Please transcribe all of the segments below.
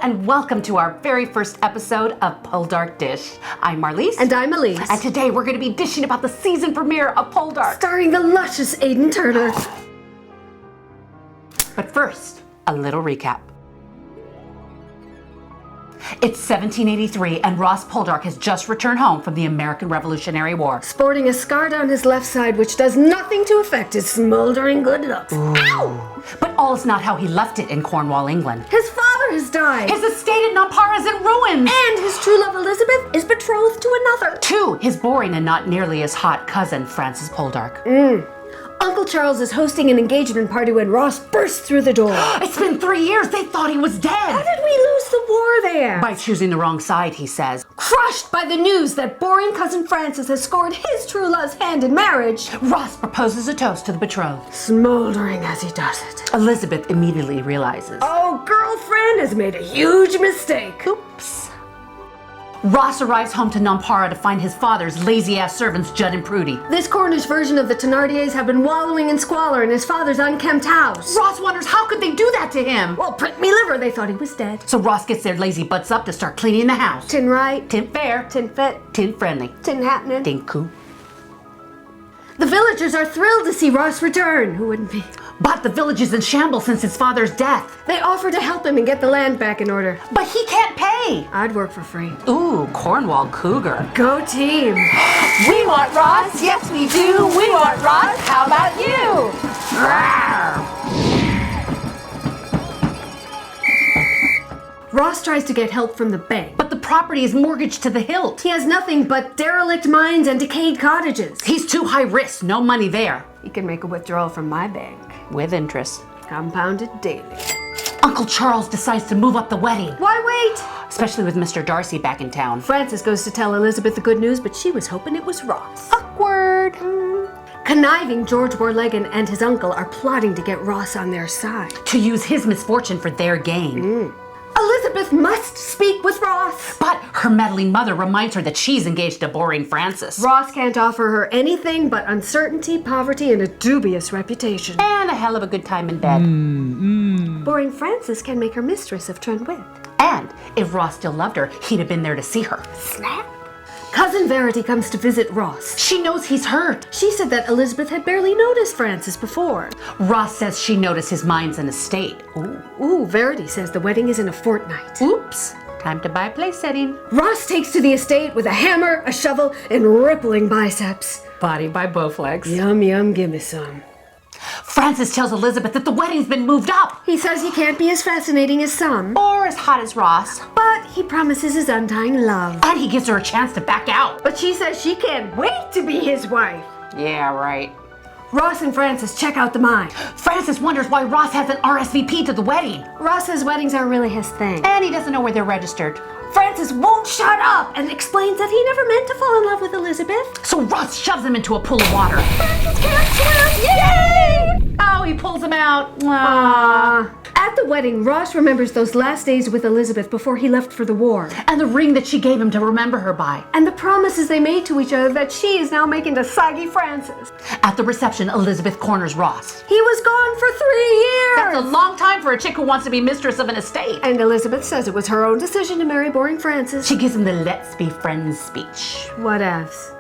and welcome to our very first episode of Poldark Dish. I'm Marlise. And I'm Elyse. And today we're going to be dishing about the season premiere of Poldark. Starring the luscious Aidan Turner. But first, a little recap. It's 1783 and Ross Poldark has just returned home from the American Revolutionary War. Sporting a scar down his left side which does nothing to affect his smoldering good looks. Ow! But all is not how he left it in Cornwall, England. His father has died. His estate at Nampara is in ruins. And his true love Elizabeth is betrothed to another. 2, his boring and not nearly as hot cousin, Frances Poldark. Uncle Charles is hosting an engagement party when Ross bursts through the door. It's been 3 years. They thought he was dead. How did we lose the war there? By choosing the wrong side, he says. Crushed by the news that boring cousin Francis has scored his true love's hand in marriage, Ross proposes a toast to the betrothed. smoldering as he does it. Elizabeth immediately realizes. Oh, girlfriend has made a huge mistake. Oops. Ross arrives home to Nampara to find his father's lazy-ass servants, Judd and Prudy. This Cornish version of the Thénardiers have been wallowing in squalor in his father's unkempt house. Ross wonders how could they do that to him? Well, prick me liver, they thought he was dead. So Ross gets their lazy butts up to start cleaning the house. Tin right, Tin fair. tin fit, Tin friendly. tin happening. Tin cool. The villagers are thrilled to see Ross return. Who wouldn't be? But the village is in shambles since his father's death. They offer to help him and get the land back in order. But he can't pay. I'd work for free. Ooh, Cornwall Cougar. Go team. We want Ross, yes we do. We want Ross, how about you? Ross tries to get help from the bank. But the property is mortgaged to the hilt. He has nothing but derelict mines and decayed cottages. He's too high risk, no money there. He can make a withdrawal from my bank. With interest. Compounded daily. Uncle Charles decides to move up the wedding. Why wait? Especially with Mr. Darcy back in town. Frances goes to tell Elizabeth the good news, but she was hoping it was Ross. Awkward. Conniving George Warlegan and his uncle are plotting to get Ross on their side. To use his misfortune for their gain. Elizabeth must speak with Ross. But her meddling mother reminds her that she's engaged to boring Francis. Ross can't offer her anything but uncertainty, poverty, and a dubious reputation. And a hell of a good time in bed. Boring Francis can make her mistress of Trenwith. And if Ross still loved her, he'd have been there to see her. Snap. Cousin Verity comes to visit Ross. She knows he's hurt. She said that Elizabeth had barely noticed Francis before. Ross says she noticed his mind's an estate. Ooh, Verity says the wedding is in a fortnight. Oops. Time to buy a place setting. Ross takes to the estate with a hammer, a shovel, and rippling biceps. Body by both legs. Yum, yum, gimme some. Francis tells Elizabeth that the wedding's been moved up. He says he can't be as fascinating as some, Or as hot as Ross. but he promises his undying love. And he gives her a chance to back out. But she says she can't wait to be his wife. Yeah, right. Ross and Francis check out the mine. Francis wonders why Ross hasn't RSVP'd to the wedding. Ross says weddings aren't really his thing. And he doesn't know where they're registered. Francis won't shut up and explains that he never meant to fall in love with Elizabeth. So Ross shoves him into a pool of water. Francis can't swim! Yay! Oh, he pulls him out. Aww. At the wedding, Ross remembers those last days with Elizabeth before he left for the war. And the ring that she gave him to remember her by. And the promises they made to each other that she is now making to soggy Francis. At the reception, Elizabeth corners Ross. He was gone for 3 years! That's a long time for a chick who wants to be mistress of an estate. And Elizabeth says it was her own decision to marry boring Francis. She gives him the let's be friends speech. Whatevs.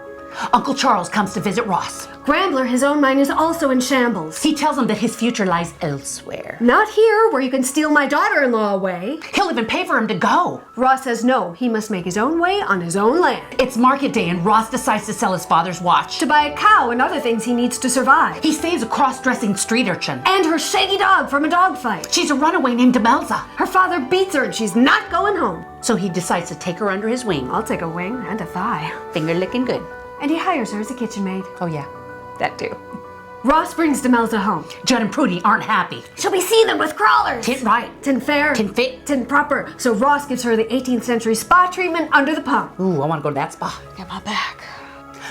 Uncle Charles comes to visit Ross. Grambler, his own mine, is also in shambles. He tells him that his future lies elsewhere. Not here, where you can steal my daughter-in-law away. He'll even pay for him to go. Ross says no, he must make his own way on his own land. It's market day and Ross decides to sell his father's watch. To buy a cow and other things he needs to survive. He saves a cross-dressing street urchin. And her shaggy dog from a dog fight. She's a runaway named Demelza. Her father beats her and she's not going home. So he decides to take her under his wing. I'll take a wing and a thigh. Finger licking good. And he hires her as a kitchen maid. Oh yeah, that too. Ross brings Demelza home. Judd and Prudy aren't happy. She'll be seething with crawlers. Tin right. Tin fair. Tin fit. Tin proper. So Ross gives her the 18th century spa treatment under the pump. Ooh, I want to go to that spa. Get my back.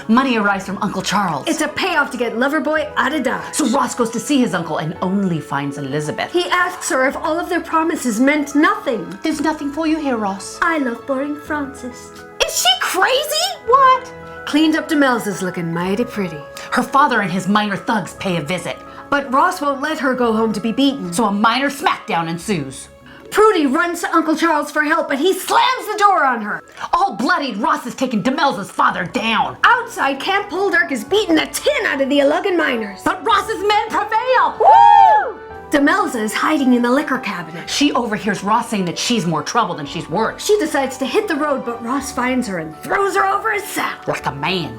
Money arrives from Uncle Charles. It's a payoff to get Loverboy out of Dodge. So Ross goes to see his uncle and only finds Elizabeth. He asks her if all of their promises meant nothing. There's nothing for you here, Ross. I love boring Francis. Is she crazy? What? Cleaned up Demelza's looking mighty pretty. Her father and his minor thugs pay a visit. But Ross won't let her go home to be beaten. So a minor smackdown ensues. Prudy runs to Uncle Charles for help, but he slams the door on her. All bloodied, Ross is taking Demelza's father down. Outside, Camp Poldark is beating the tin out of the Ulugan miners. But Ross's men prevail. Woo! Demelza is hiding in the liquor cabinet. She overhears Ross saying that she's more trouble than she's worth. She decides to hit the road, but Ross finds her and throws her over his saddle. Like a man.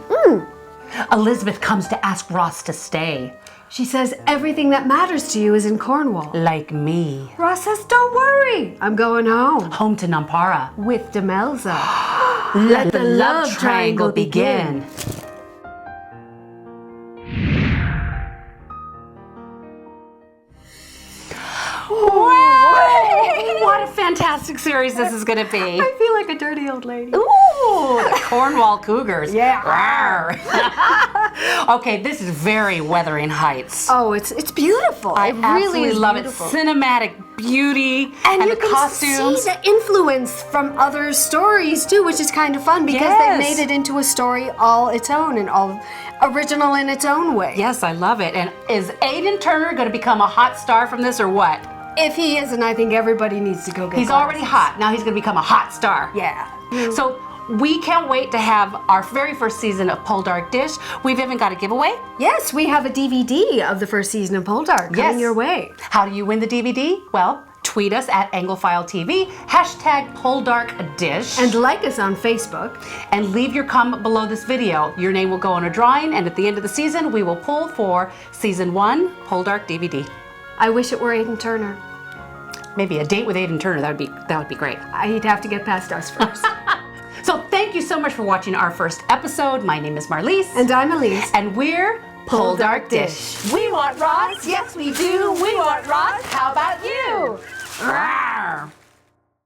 Elizabeth comes to ask Ross to stay. She says everything that matters to you is in Cornwall. Like me. Ross says, don't worry, I'm going home. Home to Nampara. With Demelza. Let the love triangle begin. What a fantastic series this is going to be. I feel like a dirty old lady. Ooh, the Cornwall Cougars. Yeah. Okay, this is very Wuthering Heights. Oh, it's beautiful. I It really absolutely is love beautiful. it. Cinematic beauty And you the can costumes. see the influence from other stories too, which is kind of fun because Yes. they made it into a story all its own and all original in its own way. Yes, I love it. And is Aidan Turner going to become a hot star from this or what? If he isn't, I think everybody needs to go get He's already hot. Now he's going to become a hot star. Yeah. So we can't wait to have our very first season of Poldark Dish. We've even got a giveaway. Yes, we have a DVD of the first season of Poldark coming your way. How do you win the DVD? Well, tweet us at Anglophile TV, hashtag Poldark Dish. And like us on Facebook. And leave your comment below this video. Your name will go in a drawing, and at the end of the season, we will pull for Season 1 Poldark DVD. I wish it were Aidan Turner. Maybe a date with Aidan Turner, that would be great. He'd have to get past us first. So thank you so much for watching our first episode. My name is Marlise. And I'm Elyse. And we're Poldark Dish. We want Ross, yes we do. We want Ross, how about you? Rawr.